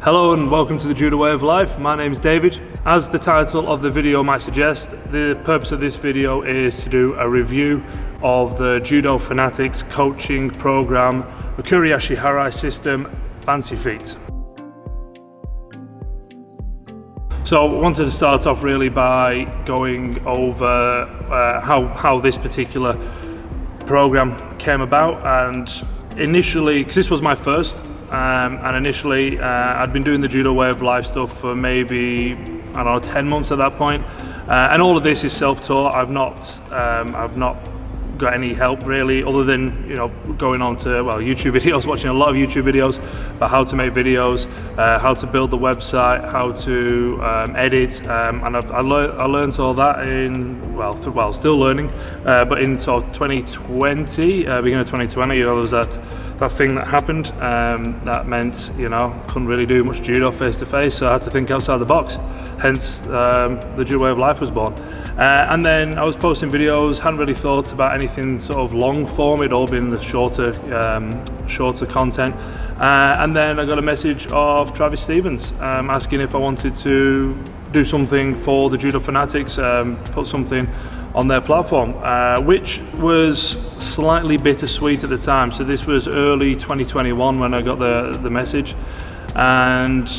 Hello and welcome to the Judo Way of Life. My name is David. As the title of the video might suggest, the purpose of this video is to do a review of the Judo Fanatics coaching program, Okuri Ashi Harai System, Fancy Feet. So I wanted to start off really by going over how this particular program came about, and initially, because this was my first, and initially I'd been doing the Judo Way of Life stuff for maybe, I don't know, 10 months at that point, and all of this is self-taught. I've not got any help really, other than, you know, going on to, well, YouTube videos, watching a lot of YouTube videos about how to make videos, how to build the website, how to edit, and I learned all that in, well, still learning, but in sort of 2020, beginning of 2020, you know, there was that thing that happened that meant, you know, couldn't really do much judo face to face, so I had to think outside the box. Hence the Judo Way of Life was born. And then I was posting videos, hadn't really thought about anything sort of long form. It'd all been the shorter content. And then I got a message of Travis Stevens asking if I wanted to do something for the Judo Fanatics, put something on their platform, which was slightly bittersweet at the time. So this was early 2021 when I got the message, and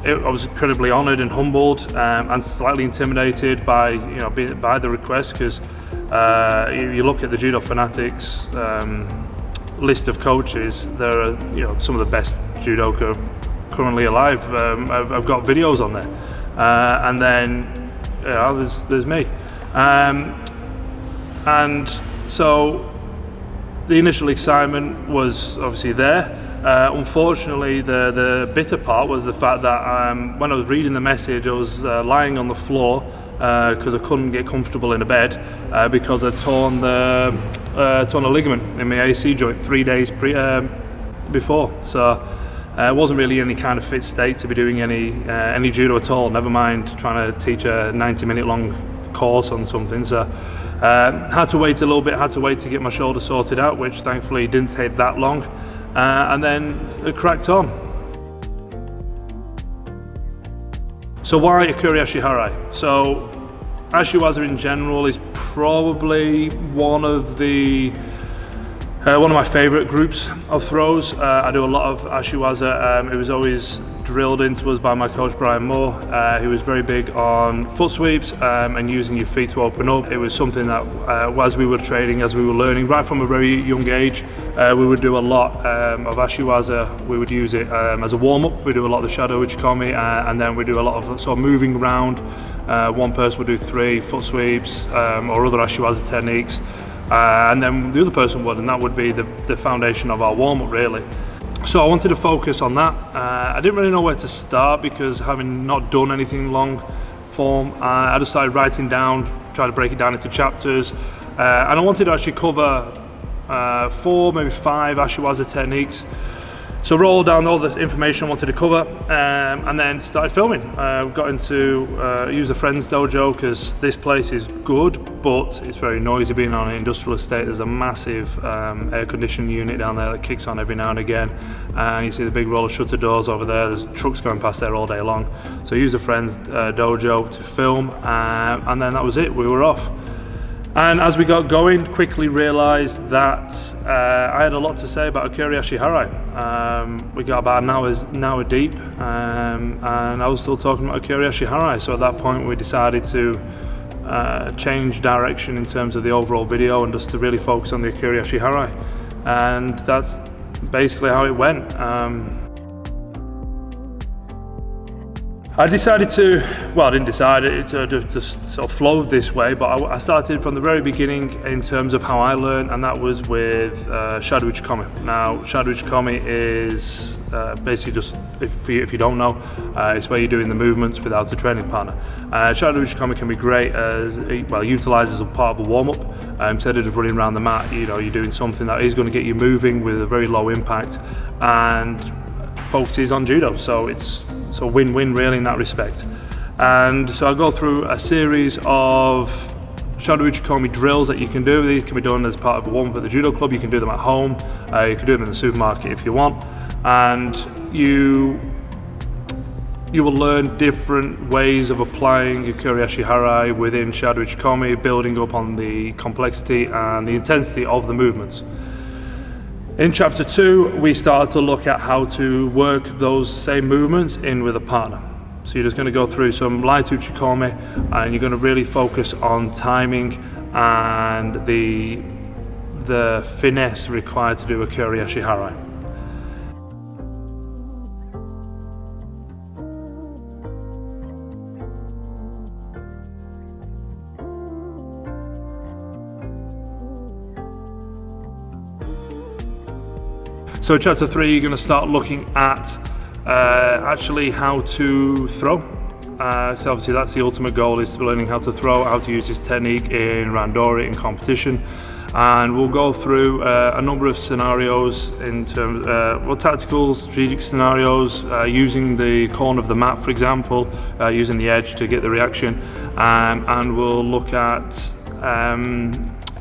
I was incredibly honoured and humbled, and slightly intimidated by, you know, by the request, because you look at the Judo Fanatics list of coaches, there are, you know, some of the best judoka currently alive. I've got videos on there, and then, you know, there's me, and so the initial excitement was obviously there. Unfortunately, the bitter part was the fact that when I was reading the message, I was lying on the floor because I couldn't get comfortable in a bed because I'd torn a ligament in my AC joint 3 days before. So it wasn't really any kind of fit state to be doing any judo at all, never mind trying to teach a 90-minute long course on something. So had to wait a little bit, had to wait to get my shoulder sorted out, which thankfully didn't take that long. And then it cracked on. So why Okuri Ashi Harai? So Ashiwaza in general is probably one of my favourite groups of throws. I do a lot of Ashiwaza. It was always drilled into us by my coach Brian Moore, who was very big on foot sweeps and using your feet to open up. It was something that as we were training, as we were learning, right from a very young age, we would do a lot of Ashiwaza. We would use it as a warm-up. We do a lot of the shadow uchikomi, and then we do a lot of sort of moving around. One person would do 3 foot sweeps or other Ashiwaza techniques, and then the other person would, and that would be the foundation of our warm-up really. So I wanted to focus on that. I didn't really know where to start, because having not done anything long form, I just started writing down, trying to break it down into chapters, and I wanted to actually cover 4, maybe 5 Ashiwaza techniques. So wrote down all the information I wanted to cover, and then started filming. Got into use a friend's dojo, because this place is good, but it's very noisy being on an industrial estate. There's a massive air conditioning unit down there that kicks on every now and again, and you see the big roller shutter doors over there. There's trucks going past there all day long. So I used a friend's dojo to film, and then that was it. We were off. And as we got going, quickly realised that I had a lot to say about Okuri Ashi Harai. We got about an hour deep, and I was still talking about Okuri Ashi Harai. So at that point, we decided to change direction in terms of the overall video, and just to really focus on the Okuri Ashi Harai. And that's basically how it went. I decided to, well, I didn't decide it to just sort of flow this way, but I started from the very beginning in terms of how I learned, and that was with shadow uchikomi. Now, shadow uchikomi is basically just, if you don't know, it's where you're doing the movements without a training partner. Shadow uchikomi can be great as, well, utilised as a part of a warm-up. Instead of just running around the mat, you know, you're doing something that is going to get you moving with a very low impact, and focuses on judo. So it's a win-win really in that respect. And so I go through a series of shadow uchikomi drills that you can do. These can be done as part of a warm-up at the judo club. You can do them at home. You can do them in the supermarket if you want. And you You will learn different ways of applying Okuri Ashi Harai within Shadow Ichikomi, building up on the complexity and the intensity of the movements. In chapter 2, we start to look at how to work those same movements in with a partner. So you're just going to go through some light Uchikomi, and you're going to really focus on timing and the finesse required to do Okuri Ashi Harai. So chapter 3, you're going to start looking at actually how to throw. So obviously that's the ultimate goal, is learning how to throw, how to use this technique in randori, in competition. And we'll go through a number of scenarios in terms tactical, strategic scenarios, using the corner of the mat, for example, using the edge to get the reaction. And we'll look at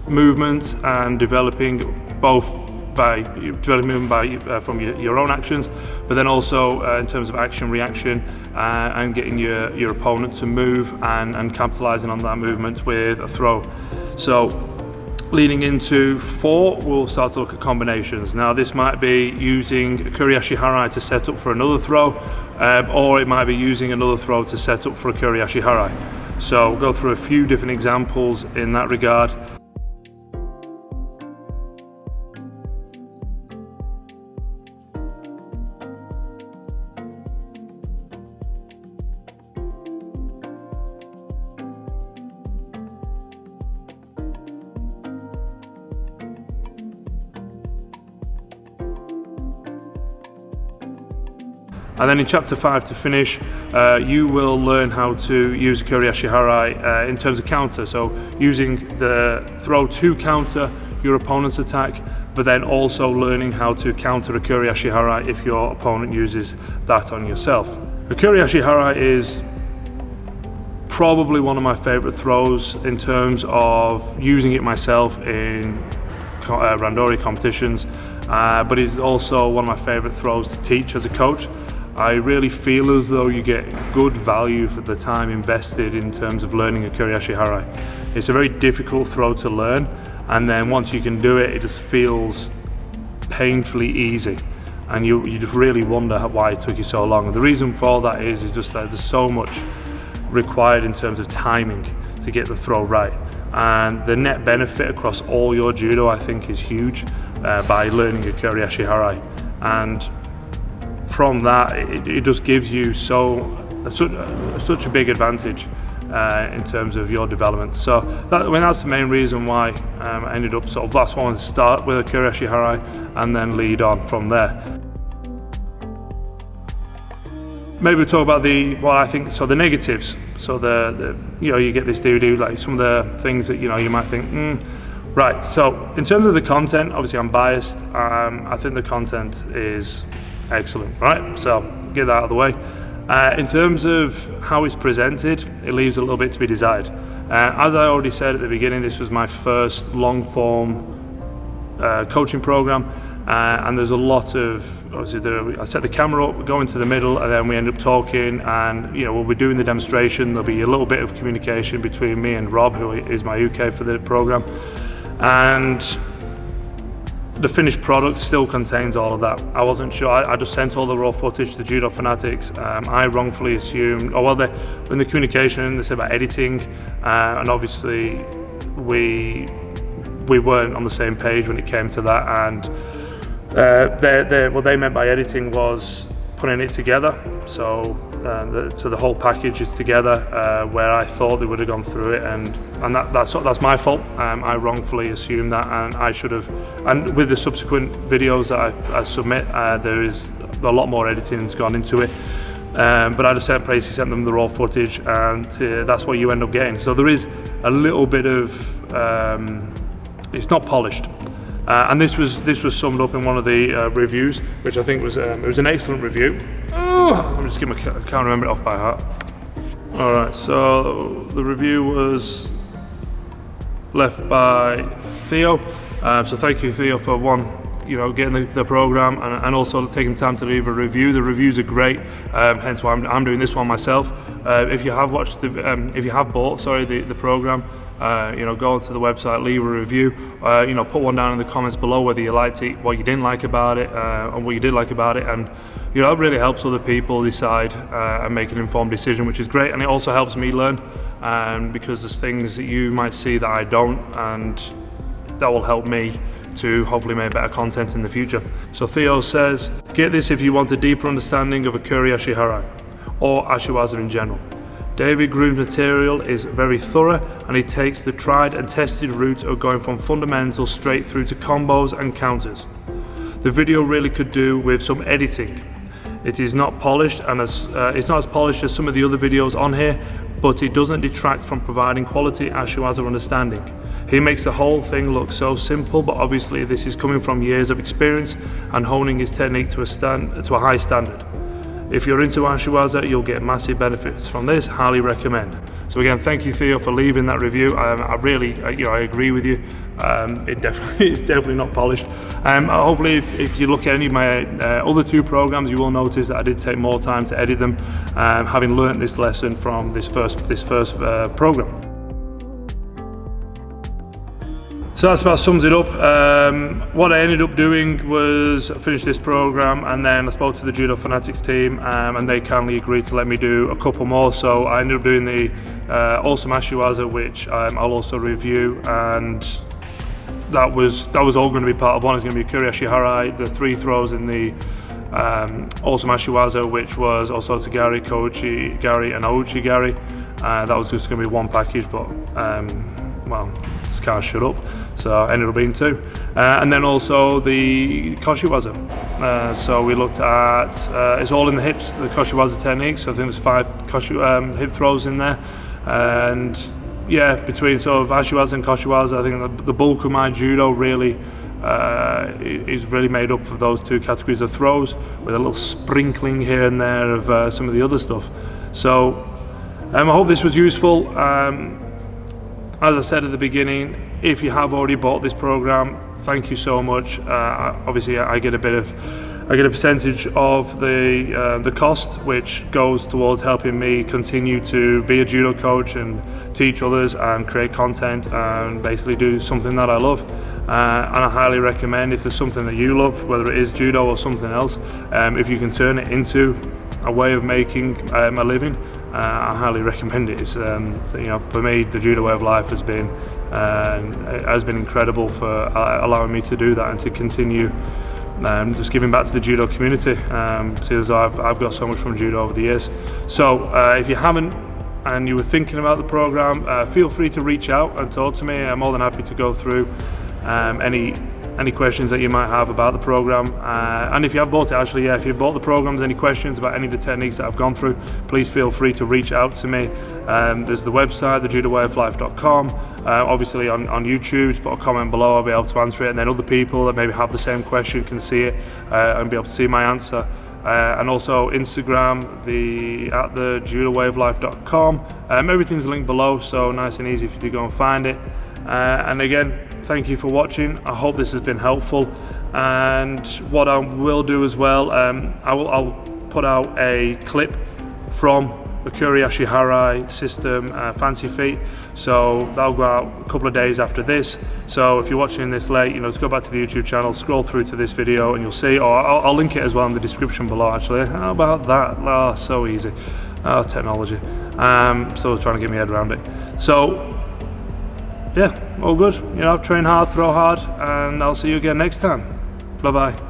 movements and developing both from your own actions, but then also in terms of action reaction, and getting your opponent to move and capitalizing on that movement with a throw. So leading into 4, we'll start to look at combinations. Now this might be using Okuri Ashi Harai to set up for another throw, or it might be using another throw to set up for Okuri Ashi Harai. So we'll go through a few different examples in that regard. And then in chapter 5, to finish, you will learn how to use Okuri Ashi Harai in terms of counter. So using the throw to counter your opponent's attack, but then also learning how to counter Okuri Ashi Harai if your opponent uses that on yourself. Okuri Ashi Harai is probably one of my favorite throws in terms of using it myself in randori competitions, but it's also one of my favorite throws to teach as a coach. I really feel as though you get good value for the time invested in terms of learning Okuri Ashi Harai. It's a very difficult throw to learn, and then once you can do it, it just feels painfully easy, and you just really wonder why it took you so long. And the reason for that is just that there's so much required in terms of timing to get the throw right, and the net benefit across all your judo, I think, is huge by learning Okuri Ashi Harai. And from that, it just gives you such a big advantage in terms of your development. So that's the main reason why I ended up that's why I wanted to start with Okuri Ashi Harai and then lead on from there. Maybe we'll talk about the negatives. So you get this DVD, like some of the things that you might think, right. So in terms of the content, obviously I'm biased. I think the content is excellent, right? So get that out of the way. In terms of how it's presented, it leaves a little bit to be desired. As I already said at the beginning, this was my first long form coaching program, and there's a lot of, obviously I set the camera up, go into the middle, and then we end up talking, and we'll be doing the demonstration. There'll be a little bit of communication between me and Rob, who is my UK for the program, and the finished product still contains all of that. I wasn't sure. I just sent all the raw footage to Judo Fanatics. I wrongfully assumed, in the communication they said about editing, and obviously we weren't on the same page when it came to that. And what they meant by editing was putting it together. So the whole package is together, where I thought they would have gone through it, and that's my fault. I wrongfully assumed that, and I should have. And with the subsequent videos that I submit, there is a lot more editing that's gone into it. But I just basically sent them the raw footage, and that's what you end up getting. So there is a little bit of it's not polished. And this was summed up in one of the reviews, which I think was it was an excellent review. I can't remember it off by heart. All right, so the review was left by Theo. So thank you, Theo, for getting the program and also taking time to leave a review. The reviews are great, hence why I'm doing this one myself. If you have bought the program, go onto the website, leave a review, put one down in the comments below whether you liked it, what you didn't like about it, and what you did like about it, and it really helps other people decide and make an informed decision, which is great. And it also helps me learn, because there's things that you might see that I don't, and that will help me to hopefully make better content in the future. So Theo says, get this if you want a deeper understanding of Okuri Ashi Harai or Ashiwaza in general. David Groom's material is very thorough, and he takes the tried and tested route of going from fundamentals straight through to combos and counters. The video really could do with some editing. It is not polished, and it's not as polished as some of the other videos on here, but it doesn't detract from providing quality Ashiwaza understanding. He makes the whole thing look so simple, but obviously this is coming from years of experience and honing his technique to a high standard. If you're into Ashiwaza, you'll get massive benefits from this. Highly recommend. So again, thank you, Theo, for leaving that review. I really, I agree with you. It's definitely not polished. Hopefully, if you look at any of my other two programs, you will notice that I did take more time to edit them, having learnt this lesson from this first program. So that's about sums it up. What I ended up doing was finish this program, and then I spoke to the Judo Fanatics team, and they kindly agreed to let me do a couple more. So I ended up doing the Awesome Ashiwaza, which I'll also review, and that was all going to be part of one. It's going to be Okuri Ashi Harai, the 3 throws in the Awesome Ashiwaza, which was Osoto Gari, Koichi Gari, and Ouchi Gari. That was just going to be one package, but well, this car shut up, so I ended up being 2. And then also the Koshiwaza. So we looked at, it's all in the hips, the Koshiwaza technique, so I think there's 5 hip throws in there. And yeah, between sort of Ashiwaza and Koshiwaza, I think the bulk of my judo really is really made up of those 2 categories of throws, with a little sprinkling here and there of some of the other stuff. So I hope this was useful. As I said at the beginning, if you have already bought this program, thank you so much. Obviously, I get a percentage of the cost, which goes towards helping me continue to be a judo coach and teach others and create content and basically do something that I love. And I highly recommend, if there's something that you love, whether it is judo or something else, if you can turn it into a way of making a living, I highly recommend it. It's for me, the judo way of life has been incredible for allowing me to do that and to continue just giving back to the judo community. Because I've got so much from judo over the years. So if you haven't and you were thinking about the program, feel free to reach out and talk to me. I'm more than happy to go through any questions that you might have about the program, and if you have bought it, actually, yeah, if you've bought the programs, any questions about any of the techniques that I've gone through, please feel free to reach out to me. There's the website, thejudowayoflife.com. Obviously on YouTube, just put a comment below, I'll be able to answer it, and then other people that maybe have the same question can see it and be able to see my answer. And also Instagram, at thejudowayoflife.com. Everything's linked below, so nice and easy for you to go and find it. And again, thank you for watching. I hope this has been helpful. And what I will do as well, I'll put out a clip from the Okuri Ashi Harai System Fancy Feet. So that'll go out a couple of days after this. So if you're watching this late, just go back to the YouTube channel, scroll through to this video, and you'll see, or I'll link it as well in the description below, actually. How about that? Oh, so easy. Oh, technology. So trying to get my head around it. So yeah, all good. Train hard, throw hard, and I'll see you again next time. Bye bye.